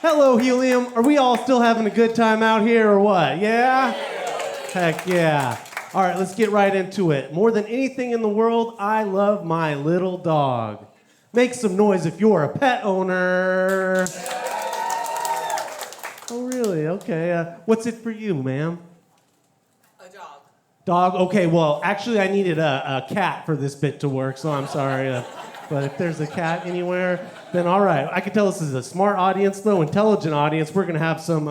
Hello, Helium. Are we all still having a good time out here or what? Yeah? Heck yeah. All right, let's get right into it. More than anything in the world, I love my little dog. Make some noise if you're a pet owner. Oh, really? Okay. What's it for you, ma'am? A dog. Dog? Okay, well, actually, I needed a cat for this bit to work, so I'm sorry. But if there's a cat anywhere, then all right. I can tell this is a smart audience, though, intelligent audience. We're going to have some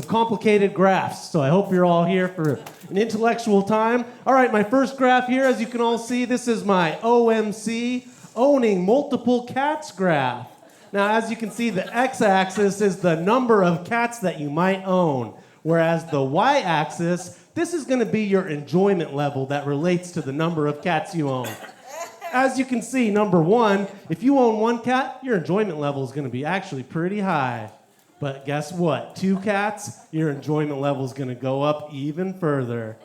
complicated graphs, so I hope you're all here for an intellectual time. All right, my first graph here, as you can all see, this is my OMC, owning multiple cats graph. Now, as you can see, the x-axis is the number of cats that you might own, whereas the y-axis, this is going to be your enjoyment level that relates to the number of cats you own. As you can see, number one, if you own one cat, your enjoyment level is going to be actually pretty high. But guess what? 2 cats, your enjoyment level is going to go up even further.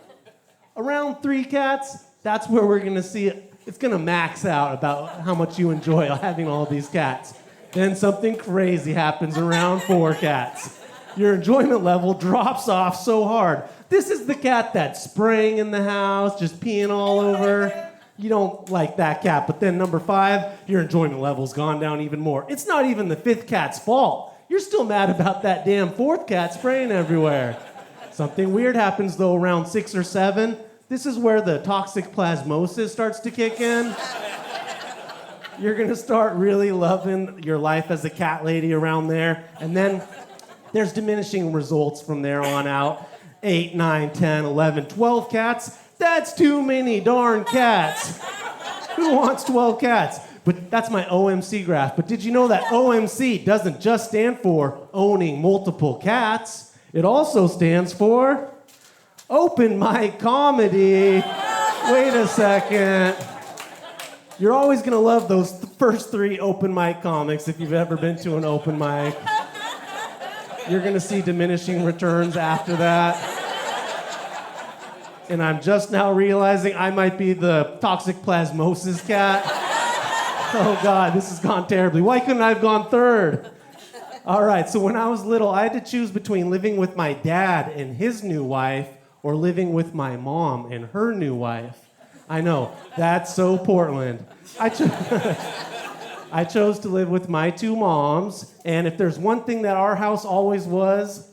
Around 3 cats, that's where we're going to see it. It's going to max out about how much you enjoy having all these cats. Then something crazy happens around 4 cats. Your enjoyment level drops off so hard. This is the cat that's spraying in the house, just peeing all over. You don't like that cat. But then number 5, your enjoyment level's gone down even more. It's not even the 5th cat's fault. You're still mad about that damn 4th cat spraying everywhere. Something weird happens, though, around 6 or 7. This is where the toxic plasmosis starts to kick in. You're going to start really loving your life as a cat lady around there. And then there's diminishing results from there on out. 8, 9, 10, 11, 12 cats. That's too many darn cats. Who wants 12 cats? But that's my OMC graph. But did you know that OMC doesn't just stand for owning multiple cats? It also stands for open mic comedy. Wait a second. You're always going to love those first 3 open mic comics if you've ever been to an open mic. You're going to see diminishing returns after that. And I'm just now realizing I might be the toxic plasmosis cat. Oh, God, this has gone terribly. Why couldn't I have gone 3rd? All right, so when I was little, I had to choose between living with my dad and his new wife or living with my mom and her new wife. I know, that's so Portland. I chose to live with my 2 moms, and if there's one thing that our house always was,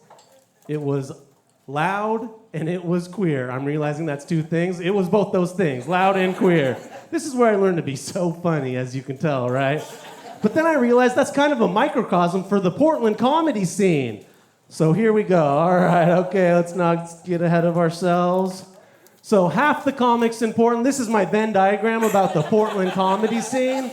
it was loud and it was queer. I'm realizing that's 2 things. It was both those things, loud and queer. This is where I learned to be so funny, as you can tell, right? But then I realized that's kind of a microcosm for the Portland comedy scene. So here we go. All right, okay, let's not get ahead of ourselves. So half the comics in Portland, this is my Venn diagram about the Portland comedy scene.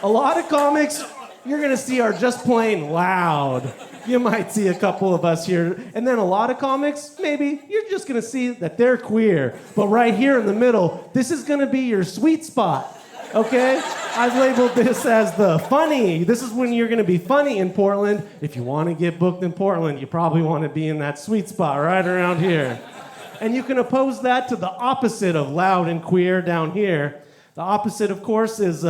A lot of comics you're gonna see are just plain loud. You might see a couple of us here. And then a lot of comics, maybe you're just gonna see that they're queer. But right here in the middle, this is gonna be your sweet spot, okay? I've labeled this as the funny. This is when you're gonna be funny in Portland. If you wanna get booked in Portland, you probably wanna be in that sweet spot right around here. And you can oppose that to the opposite of loud and queer down here. The opposite, of course, is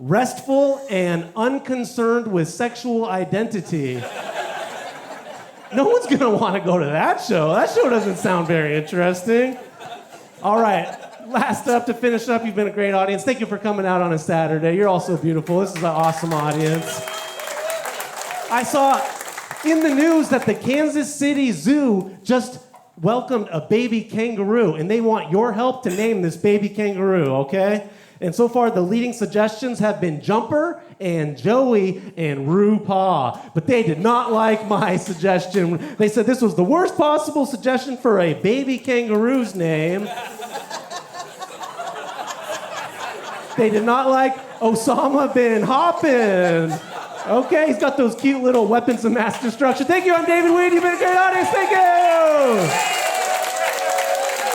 restful and unconcerned with sexual identity. No one's gonna wanna go to that show. That show doesn't sound very interesting. All right, last up to finish up, you've been a great audience. Thank you for coming out on a Saturday. You're all so beautiful. This is an awesome audience. I saw in the news that the Kansas City Zoo just welcomed a baby kangaroo, and they want your help to name this baby kangaroo, okay? And so far, the leading suggestions have been Jumper and Joey and RuPaw. But they did not like my suggestion. They said this was the worst possible suggestion for a baby kangaroo's name. They did not like Osama bin Hoppin. Okay, he's got those cute little weapons of mass destruction. Thank you, I'm David Weed. You've been a great audience. Thank you.